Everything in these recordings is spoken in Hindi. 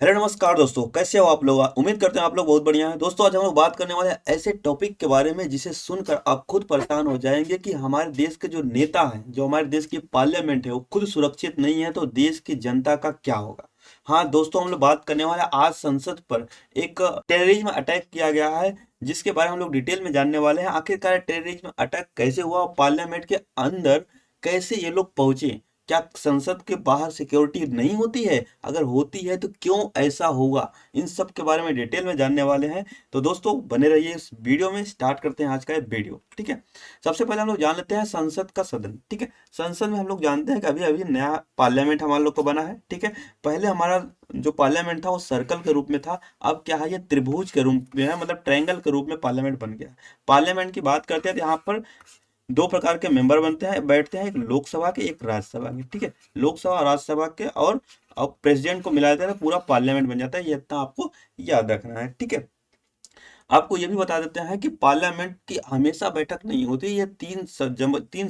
हेलो नमस्कार दोस्तों, कैसे हो आप लोग। उम्मीद करते हैं आप लोग बहुत बढ़िया हैं। दोस्तों आज हम लोग बात करने वाले हैं ऐसे टॉपिक के बारे में जिसे सुनकर आप खुद परेशान हो जाएंगे कि हमारे देश के जो नेता हैं, जो हमारे देश की पार्लियामेंट है, वो खुद सुरक्षित नहीं है तो देश की जनता का क्या होगा। हाँ दोस्तों, हम लोग बात करने वाले हैं आज संसद पर एक टेररिज्म अटैक किया गया है, जिसके बारे में हम लोग डिटेल में जानने वाले हैं। आखिरकार टेररिज्म अटैक कैसे हुआ और पार्लियामेंट के अंदर कैसे ये लोग पहुंचे। क्या संसद के बाहर सिक्योरिटी नहीं होती है? अगर होती है तो क्यों ऐसा होगा? इन सब के बारे में डिटेल में जानने वाले हैं। तो दोस्तों बने रहिए इस वीडियो में। स्टार्ट करते हैं आज का ये वीडियो, ठीक है। सबसे पहले हम लोग जान लेते हैं संसद का सदन, ठीक है। संसद में हम लोग जानते हैं कि अभी अभी नया पार्लियामेंट हमारे लोग को बना है, ठीक है। पहले हमारा जो पार्लियामेंट था वो सर्कल के रूप में था। अब क्या है, ये त्रिभुज के रूप में है, मतलब ट्रायंगल के रूप में पार्लियामेंट बन गया। पार्लियामेंट की बात करते हैं तो यहाँ पर दो प्रकार के मेंबर बनते हैं, बैठते हैं, एक लोकसभा के एक राज्यसभा के, ठीक है। लोकसभा और राज्यसभा के और अब प्रेसिडेंट को मिला देता है तो पूरा पार्लियामेंट बन जाता है। ये इतना आपको याद रखना है, ठीक है। आपको ये भी बता देते हैं कि पार्लियामेंट की हमेशा बैठक नहीं होती, ये तीन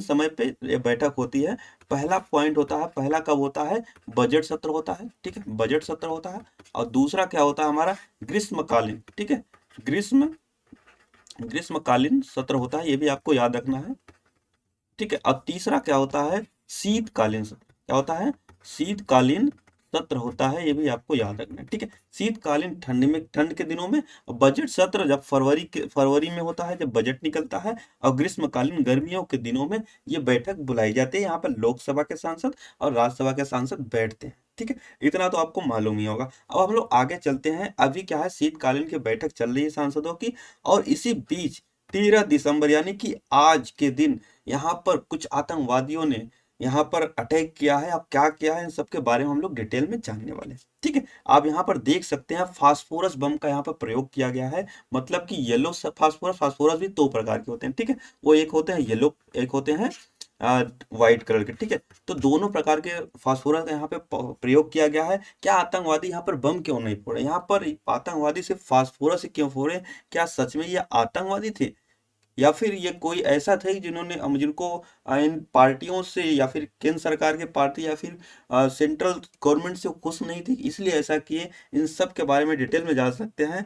समय पे ये बैठक होती है। पहला पॉइंट होता है, पहला कब होता है, बजट सत्र होता है, ठीक है, बजट सत्र होता है। और दूसरा क्या होता है हमारा, ग्रीष्मकालीन, ठीक है, ग्रीष्मकालीन सत्र होता है, ये भी आपको याद रखना है, ठीक है। अब तीसरा क्या होता है, शीतकालीन सत्र। क्या होता है, शीतकालीन सत्र होता है, ये भी आपको याद रखना है, ठीक है। शीतकालीन ठंड के दिनों में। और बजट सत्र जब फरवरी में होता है, जब बजट निकलता है। और ग्रीष्मकालीन गर्मियों के दिनों में ये बैठक बुलाई जाती है। यहाँ पर लोकसभा के सांसद और राज्यसभा के सांसद बैठते हैं, ठीक है। इतना तो आपको मालूम ही होगा। अब हम लोग आगे चलते हैं। अभी क्या है, शीतकालीन की बैठक चल रही है सांसदों की। और इसी बीच 13 दिसंबर यानी कि आज के दिन यहाँ पर कुछ आतंकवादियों ने यहाँ पर अटैक किया है। अब क्या किया है, इन सब के बारे में हम लोग डिटेल में जानने वाले हैं, ठीक है। आप यहाँ पर देख सकते हैं फास्फोरस बम का यहाँ पर प्रयोग किया गया है। मतलब कि येलो फास्फोरस, फास्फोरस भी दो प्रकार के होते हैं, ठीक है। वो एक होते हैं येलो, एक होते हैं व्हाइट कलर के, ठीक है। तो दोनों प्रकार के फास्फोरस का यहाँ पे प्रयोग किया गया है। क्या आतंकवादी यहाँ पर बम क्यों नहीं फोड़े? यहाँ पर आतंकवादी सिर्फ फास्फोरस ही क्यों फोड़े? क्या सच में ये आतंकवादी थे, या फिर ये कोई ऐसा थे जिन्होंने जिनको इन पार्टियों से या फिर केंद्र सरकार के पार्टी या फिर सेंट्रल गवर्नमेंट से खुश नहीं थी इसलिए ऐसा किए? इन सब के बारे में डिटेल में जान सकते हैं।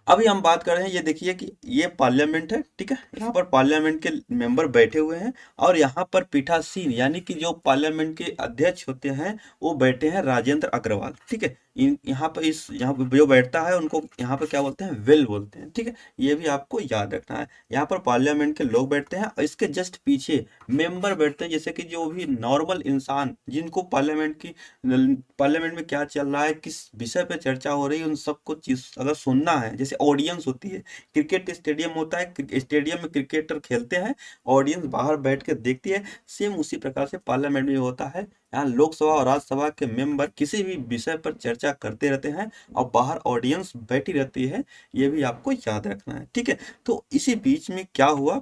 अभी हम बात कर रहे हैं, ये देखिए कि ये पार्लियामेंट है, ठीक है। यहाँ पर पार्लियामेंट के मेंबर बैठे हुए हैं। और यहाँ पर पीठासीन यानी कि जो पार्लियामेंट के अध्यक्ष होते हैं वो बैठे हैं राजेंद्र अग्रवाल, ठीक है। यहाँ पर यहाँ पर जो बैठता है उनको यहाँ पर क्या बोलते हैं, वेल बोलते हैं, ठीक है। ये भी आपको याद रखना है। यहाँ पर पार्लियामेंट के लोग बैठते हैं और इसके जस्ट पीछे मेंबर बैठते हैं, जैसे कि जो भी नॉर्मल इंसान जिनको पार्लियामेंट में क्या चल रहा है, किस विषय पे चर्चा हो रही है, उन सबको चीज अगर सुनना है। जैसे ऑडियंस होती है, क्रिकेट स्टेडियम होता है, स्टेडियम में क्रिकेटर खेलते हैं, ऑडियंस बाहर बैठ के देखती है। सेम उसी प्रकार से पार्लियामेंट में होता है। यहाँ लोकसभा और राज्यसभा के मेंबर किसी भी विषय पर चर्चा करते रहते हैं और बाहर ऑडियंस बैठी रहती है। ये भी आपको याद रखना है, ठीक है। तो इसी बीच में क्या हुआ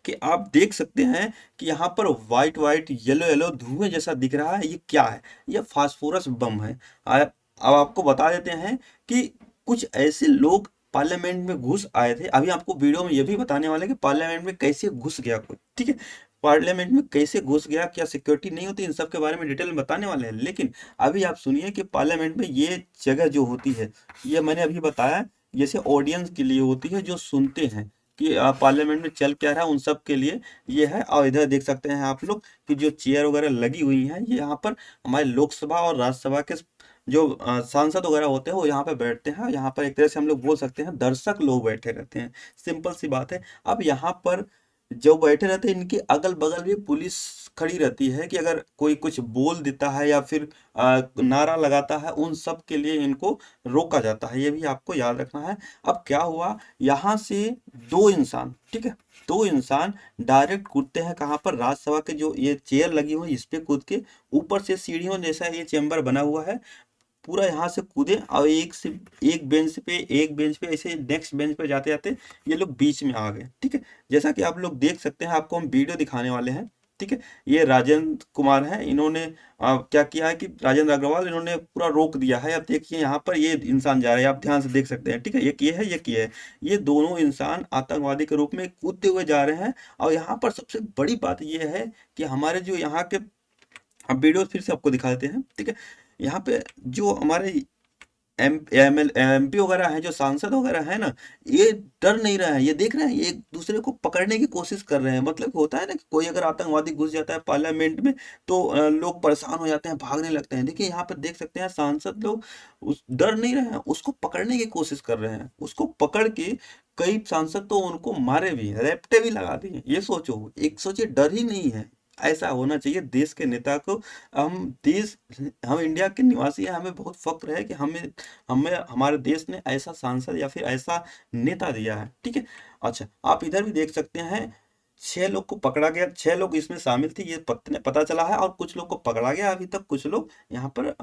कि आप देख सकते हैं कि यहाँ पर व्हाइट व्हाइट येलो येलो धुएं जैसा दिख रहा है। ये क्या है? ये फास्फोरस बम है। अब आपको बता देते हैं कि कुछ ऐसे लोग पार्लियामेंट में घुस आए थे। अभी आपको वीडियो में ये भी बताने वाले हैं कि पार्लियामेंट में कैसे घुस गया कोई, ठीक है। पार्लियामेंट में कैसे घुस गया, क्या सिक्योरिटी नहीं होती, इन सब के बारे में डिटेल में बताने वाले हैं। लेकिन अभी आप सुनिए कि पार्लियामेंट में ये जगह जो होती है, ये मैंने अभी बताया, जैसे ऑडियंस के लिए होती है, जो सुनते हैं कि पार्लियामेंट में चल क्या रहा है, उन सब के लिए ये है। और इधर देख सकते हैं आप लोग कि जो चेयर वगैरह लगी हुई हैं, ये यहाँ पर हमारे लोकसभा और राज्यसभा के जो सांसद वगैरह होते हैं वो यहाँ पे बैठते हैं। यहाँ पर एक तरह से हम लोग बोल सकते हैं दर्शक लोग बैठे रहते हैं। सिंपल सी बात है। अब यहाँ पर जो बैठे रहते हैं इनके अगल बगल भी पुलिस खड़ी रहती है कि अगर कोई कुछ बोल देता है या फिर नारा लगाता है, उन सब के लिए इनको रोका जाता है। ये भी आपको याद रखना है। अब क्या हुआ, यहाँ से दो इंसान, ठीक है, दो इंसान डायरेक्ट कूदते हैं कहाँ पर, राज्यसभा के जो ये चेयर लगी हुई है इस पे कूद के ऊपर से सीढ़ियों जैसा ये चेम्बर बना हुआ है, पूरा यहाँ से कूदे और एक बेंच पे ऐसे नेक्स्ट बेंच पे जाते जाते ये लोग बीच में आ गए, ठीक है। जैसा कि आप लोग देख सकते हैं, आपको हम वीडियो दिखाने वाले हैं, ठीक है। ये राजेंद्र कुमार है, इन्होंने क्या किया है कि राजेंद्र अग्रवाल इन्होंने पूरा रोक दिया है। अब देखिए यहाँ पर ये इंसान जा रहे हैं, आप ध्यान से देख सकते हैं, ठीक है। ये ये दोनों इंसान आतंकवादी के रूप में कूदते हुए जा रहे हैं। और यहाँ पर सबसे बड़ी बात ये है कि हमारे जो यहाँ के, अब वीडियो फिर से आपको दिखा देते हैं, ठीक है। यहाँ पे जो हमारे एमपी वगैरह हैं, जो सांसद वगैरह है ना, ये डर नहीं रहे हैं, ये देख रहे हैं, ये एक दूसरे को पकड़ने की कोशिश कर रहे हैं। मतलब होता है ना कि कोई अगर आतंकवादी घुस जाता है पार्लियामेंट में तो लोग परेशान हो जाते हैं, भागने लगते हैं। देखिए यहाँ पर देख सकते हैं सांसद लोग उस डर नहीं रहे हैं, उसको पकड़ने की कोशिश कर रहे हैं। उसको पकड़ के कई सांसद तो उनको मारे भी हैं, रैपटे भी लगा दिए। ये सोचो, एक सोचिए, डर ही नहीं है। ऐसा होना चाहिए देश के नेता को। हम इंडिया के निवासी हैं, हमें बहुत फक्र है कि हमें हमें हमारे देश ने ऐसा सांसद या फिर ऐसा नेता दिया है। ठीक है। अच्छा, आप इधर भी देख सकते हैं, 6 लोग को पकड़ा गया, 6 लोग इसमें शामिल थे, ये पता चला है। और कुछ लोग को पकड़ा गया, अभी तक कुछ लोग यहाँ पर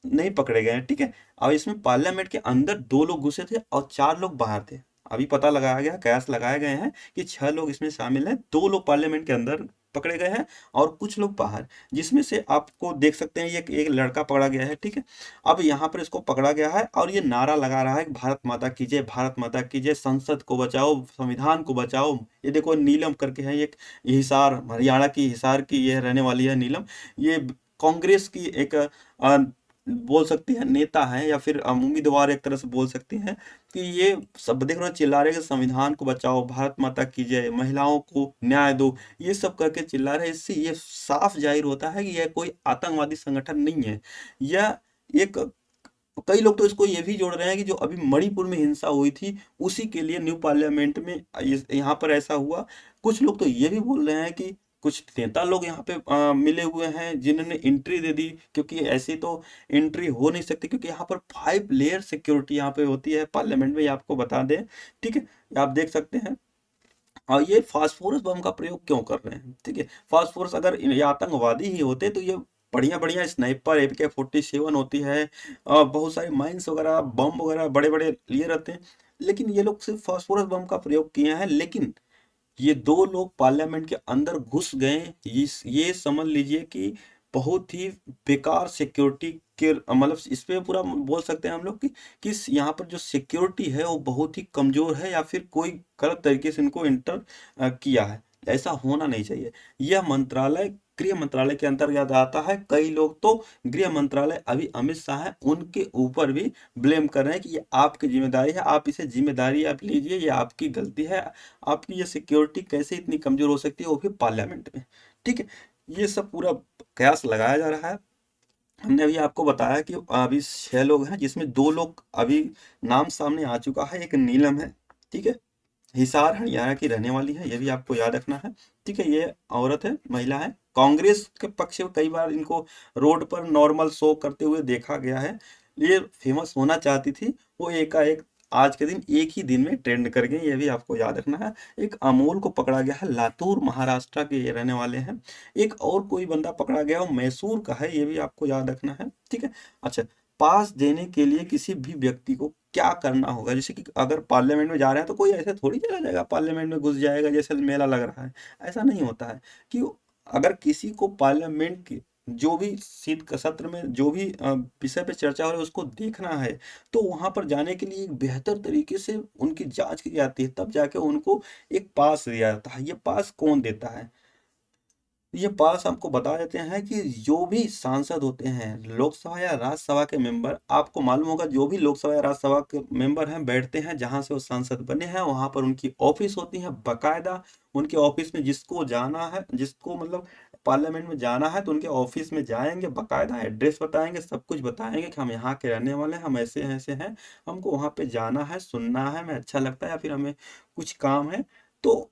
नहीं पकड़े गए हैं। ठीक है। अब इसमें पार्लियामेंट के अंदर 2 लोग घुसे थे और 4 लोग बाहर थे। अभी पता लगाया गया, कयास लगाए गए हैं कि 6 लोग इसमें शामिल हैं, 2 लोग पार्लियामेंट के अंदर पकड़े गए हैं और कुछ लोग बाहर, जिसमें से आपको देख सकते हैं ये एक लड़का पकड़ा गया है। ठीक है। अब यहाँ पर इसको पकड़ा गया है और ये नारा लगा रहा है कि भारत माता की जय, भारत माता की जय, संसद को बचाओ, संविधान को बचाओ। ये देखो नीलम करके है, ये हिसार, हरियाणा की हिसार की ये रहने वाली है नीलम। ये कांग्रेस की एक बोल सकती है नेता है या फिर उम्मीदवार, एक तरह से बोल सकती हैं कि ये सब देख रहे हो, चिल्ला रहे हैं कि संविधान को बचाओ, भारत माता की जय, महिलाओं को न्याय दो, ये सब करके चिल्ला रहे हैं। इससे ये साफ जाहिर होता है कि यह कोई आतंकवादी संगठन नहीं है। यह एक, कई लोग तो इसको ये भी जोड़ रहे हैं कि जो अभी मणिपुर में हिंसा हुई थी उसी के लिए न्यू पार्लियामेंट में यहाँ पर ऐसा हुआ। कुछ लोग तो ये भी बोल रहे हैं कि कुछ नेता लोग यहाँ पे मिले हुए हैं जिन्होंने एंट्री दे दी, क्योंकि ऐसी तो एंट्री हो नहीं सकती, क्योंकि यहाँ पर 5 लेयर सिक्योरिटी यहाँ पे होती है पार्लियामेंट में, ये आपको बता दें। ठीक है। आप देख सकते हैं। और ये फास्फोरस बम का प्रयोग क्यों कर रहे हैं? ठीक है। फास्फोरस, अगर ये आतंकवादी ही होते तो ये बढ़िया बढ़िया स्नाइपर AK-47 होती है, बहुत सारे माइंस वगैरह, बम वगैरह बड़े बड़े लिए रहते हैं, लेकिन ये लोग सिर्फ फास्फोरस बम का प्रयोग किए हैं। लेकिन ये 2 लोग पार्लियामेंट के अंदर घुस गए, ये समझ लीजिए कि बहुत ही बेकार सिक्योरिटी के, मतलब इस पे पूरा बोल सकते हैं हम लोग कि यहाँ पर जो सिक्योरिटी है वो बहुत ही कमजोर है, या फिर कोई गलत तरीके से इनको इंटर किया है। ऐसा होना नहीं चाहिए। यह मंत्रालय गृह मंत्रालय के अंतर्गत आता है। कई लोग तो गृह मंत्रालय, अभी अमित शाह है, उनके ऊपर भी ब्लेम कर रहे हैं कि ये आपकी जिम्मेदारी है, आप इसे जिम्मेदारी आप लीजिए, ये आपकी गलती है। आपकी ये सिक्योरिटी कैसे इतनी कमजोर हो सकती है, वो भी पार्लियामेंट में। ठीक है। ये सब पूरा कयास लगाया जा रहा है। हमने अभी आपको बताया कि अभी 6 लोग हैं, जिसमें 2 लोग अभी नाम सामने आ चुका है। एक नीलम है। ठीक है। हिसार हरियाणा की रहने वाली है, ये भी आपको याद रखना है। ठीक है। ये औरत है, महिला है, कांग्रेस के पक्ष में कई बार इनको रोड पर नॉर्मल शो करते हुए देखा गया है। ये फेमस होना चाहती थी, वो एकाएक आज के दिन एक ही दिन में ट्रेंड कर गई, ये भी आपको याद रखना है। एक अमोल को पकड़ा गया है, लातूर महाराष्ट्र के ये रहने वाले हैं। एक और कोई बंदा पकड़ा गया, वो मैसूर का है, ये भी आपको याद रखना है। ठीक है। अच्छा, पास देने के लिए किसी भी व्यक्ति को क्या करना होगा? जैसे कि अगर पार्लियामेंट में जा रहे हैं तो कोई ऐसे थोड़ी चला जाएगा पार्लियामेंट में घुस जाएगा जैसे मेला लग रहा है। ऐसा नहीं होता है कि अगर किसी को पार्लियामेंट के जो भी शीत का सत्र में जो भी विषय पे चर्चा हो रही है उसको देखना है, तो वहां पर जाने के लिए एक बेहतर तरीके से उनकी जांच की जाती है, तब जाके उनको एक पास दिया जाता है। ये पास कौन देता है? ये पास हमको बता देते हैं कि जो भी सांसद होते हैं, लोकसभा या राज्यसभा के मेंबर, आपको मालूम होगा जो भी लोकसभा या राज्यसभा के मेंबर हैं, बैठते हैं जहां से वो सांसद बने हैं, वहां पर उनकी ऑफिस होती है बाकायदा। उनके ऑफिस में जिसको जाना है, जिसको मतलब पार्लियामेंट में जाना है, तो उनके ऑफिस में जाएंगे, बाकायदा एड्रेस बताएंगे, सब कुछ बताएंगे कि हम यहाँ के रहने वाले हैं, हम ऐसे ऐसे हैं, हमको वहां पे जाना है, सुनना है, हमें अच्छा लगता है या फिर हमें कुछ काम है। तो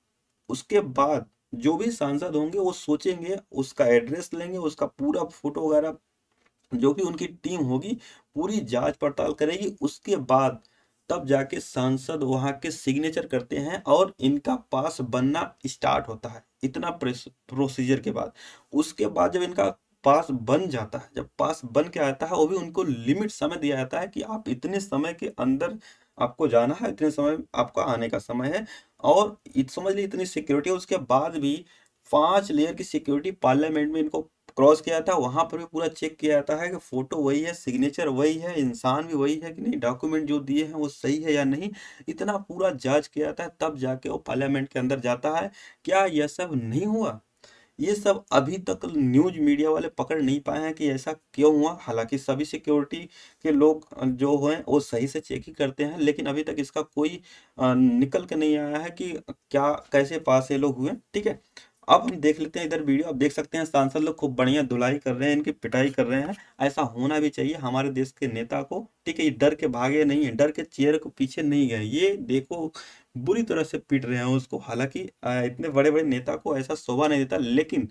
उसके बाद जो भी सांसद होंगे वो सोचेंगे, उसका एड्रेस लेंगे, उसका पूरा फोटो वगैरह, जो भी उनकी टीम होगी पूरी जांच पड़ताल करेगी। उसके बाद तब जाके सांसद वहां के सिग्नेचर करते हैं और इनका पास बनना स्टार्ट होता है। इतना प्रोसीजर के बाद, उसके बाद जब इनका पास बन जाता है, जब पास बन के आता है, वो भी उनको लिमिट समय दिया जाता है कि आप इतने समय के अंदर आपको जाना है, इतने समय आपका आने का समय है। और समझ लीजिए इतनी सिक्योरिटी है। उसके बाद भी 5 लेयर की सिक्योरिटी पार्लियामेंट में इनको क्रॉस किया था, वहां पर भी पूरा चेक किया जाता है कि फोटो वही है, सिग्नेचर वही है, इंसान भी वही है कि नहीं, डॉक्यूमेंट जो दिए हैं वो सही है या नहीं, इतना पूरा जांच किया जाता है, तब जाके वो पार्लियामेंट के अंदर जाता है। क्या यह सब नहीं हुआ? ये सब अभी तक न्यूज मीडिया वाले पकड़ नहीं पाए हैं कि ऐसा क्यों हुआ। हालांकि सभी सिक्योरिटी के लोग जो हैं वो सही से चेकिंग करते हैं, लेकिन अभी तक इसका कोई निकल के नहीं आया है कि क्या कैसे पास ये लोग हुए। ठीक है, अब हम देख लेते हैं इधर वीडियो। आप देख सकते हैं सांसद लोग खूब बढ़िया धुलाई कर रहे हैं, इनकी पिटाई कर रहे हैं। ऐसा होना भी चाहिए हमारे देश के नेता को। ठीक है, ये डर के भागे नहीं है, डर के चेयर को पीछे नहीं गए। ये देखो बुरी तरह से पीट रहे हैं उसको। हालांकि इतने बड़े बड़े नेता को ऐसा शोभा नहीं देता, लेकिन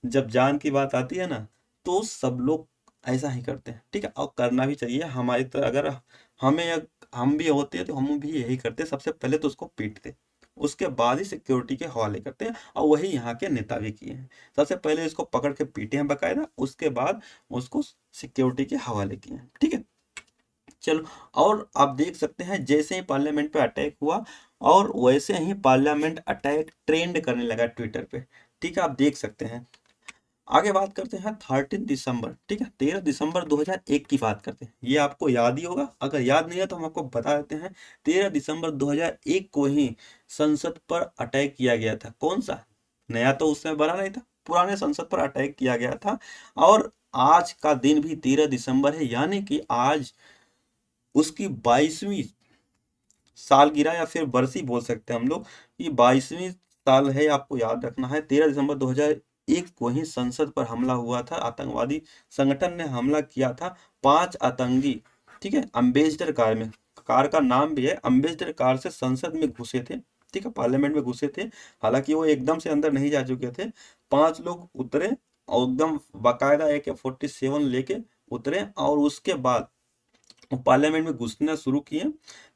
जब जान की बात आती है ना, तो सब लोग ऐसा ही करते हैं। ठीक है, और करना भी चाहिए। हमारी तरह अगर हम भी होते हैं तो हम भी यही करते। सबसे पहले तो उसको पीटते, उसके बाद ही सिक्योरिटी के हवाले करते हैं, और वही यहाँ के नेता भी किए हैं। सबसे पहले इसको पकड़ के पीटे हैं बकायदा, उसके बाद उसको सिक्योरिटी के हवाले किए हैं। ठीक है, चलो। और आप देख सकते हैं जैसे ही पार्लियामेंट पे अटैक हुआ, और वैसे ही पार्लियामेंट अटैक ट्रेंड करने लगा ट्विटर पे। ठीक है, आप देख सकते हैं। आगे बात करते हैं 13 दिसंबर। ठीक है, 13 दिसंबर 2001 की बात करते हैं। ये आपको याद ही होगा, अगर याद नहीं है तो हम आपको बता देते हैं। 13 दिसंबर 2001 को ही संसद पर अटैक किया गया था। कौन सा नया तो उसमें बना नहीं था, पुराने संसद पर अटैक किया गया था। और आज का दिन भी 13 दिसंबर है, यानी कि आज उसकी 22वीं सालगिरह या फिर बरसी बोल सकते हैं हम लोग। ये 22वीं साल है, आपको याद रखना है। 13 दिसंबर 2001 को ही संसद पर हमला हुआ था। आतंकवादी संगठन ने हमला किया था। 5 आतंकी, ठीक है, अम्बेसडर कार में, कार का नाम भी है अम्बेसडर कार से संसद में घुसे थे। ठीक है, पार्लियामेंट में घुसे थे। हालांकि वो एकदम से अंदर नहीं जा चुके थे। 5 लोग उतरे और एकदम बाकायदा AK-47 लेके उतरे, और उसके बाद पार्लियामेंट में घुसना शुरू किए।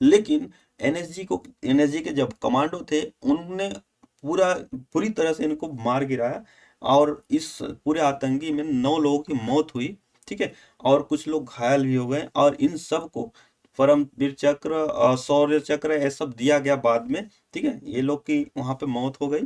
लेकिन एनएसजी के जब कमांडो थे, उन्होंने पूरी तरह से इनको मार गिराया, और इस पूरे आतंकी में 9 लोगों की मौत हुई। ठीक है, और कुछ लोग घायल भी हो गए, और इन सब को परमवीर चक्र, शौर्य चक्र, ये सब दिया गया बाद में। ठीक है, ये लोग की वहां पे मौत हो गई।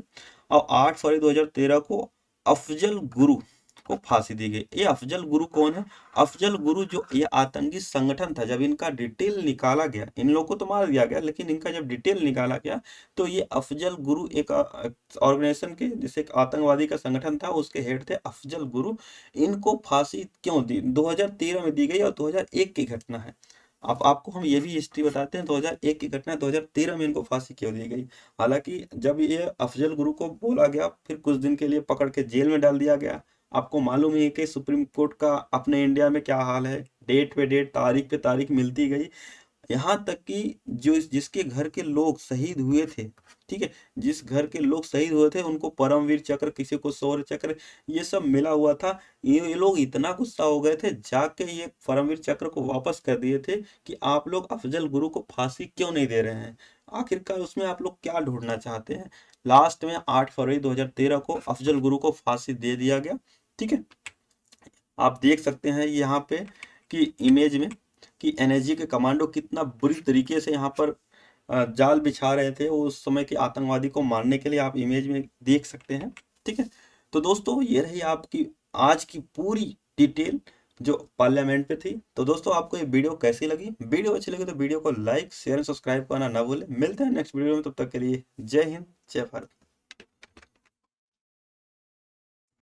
और 8 फरवरी 2013 को अफजल गुरु को फांसी दी गई। ये अफजल गुरु कौन है? अफजल गुरु जो ये आतंकी संगठन था, जब इनका डिटेल निकाला गया, इन लोगों को तो मार दिया गया, लेकिन इनका जब डिटेल निकाला गया तो ये अफजल गुरु एक ऑर्गेनाइजेशन के, जैसे एक आतंकवादी का संगठन था, उसके हेड थे अफजल गुरु। इनको फांसी क्यों दी? 2013 में दी गई, और 2001 की घटना है। आपको हम ये भी हिस्ट्री बताते हैं। 2001 की घटना है, 2013 में इनको फांसी क्यों दी गई? हालांकि जब ये अफजल गुरु को बोला गया, फिर कुछ दिन के लिए पकड़ के जेल में डाल दिया गया। आपको मालूम ही है कि सुप्रीम कोर्ट का अपने इंडिया में क्या हाल है, डेट पे डेट, तारीख पे तारीख मिलती गई। यहाँ तक कि जो जिसके घर के लोग शहीद हुए थे, ठीक है, जिस घर के लोग शहीद हुए थे, उनको परमवीर चक्र, किसी को शौर्य चक्र, ये सब मिला हुआ था। ये लोग इतना गुस्सा हो गए थे, जाके ये परमवीर चक्र को वापस कर दिए थे कि आप लोग अफजल गुरु को फांसी क्यों नहीं दे रहे हैं? आखिरकार उसमें आप लोग क्या ढूंढना चाहते हैं? लास्ट में 8 फरवरी 2013 को अफजल गुरु को फांसी दे दिया गया। ठीक है, आप देख सकते हैं यहाँ पे कि इमेज में कि एनएसजी के कमांडो कितना बुरी तरीके से यहाँ पर जाल बिछा रहे थे उस समय के आतंकवादी को मारने के लिए। आप इमेज में देख सकते हैं। ठीक है, तो दोस्तों ये रही आपकी आज की पूरी डिटेल जो पार्लियामेंट पे थी। तो दोस्तों आपको ये वीडियो कैसी लगी? वीडियो अच्छी लगी तो वीडियो को लाइक शेयर सब्सक्राइब करना ना भूलें। मिलते हैं नेक्स्ट वीडियो में, तब तक के लिए जय हिंद, जय भारत।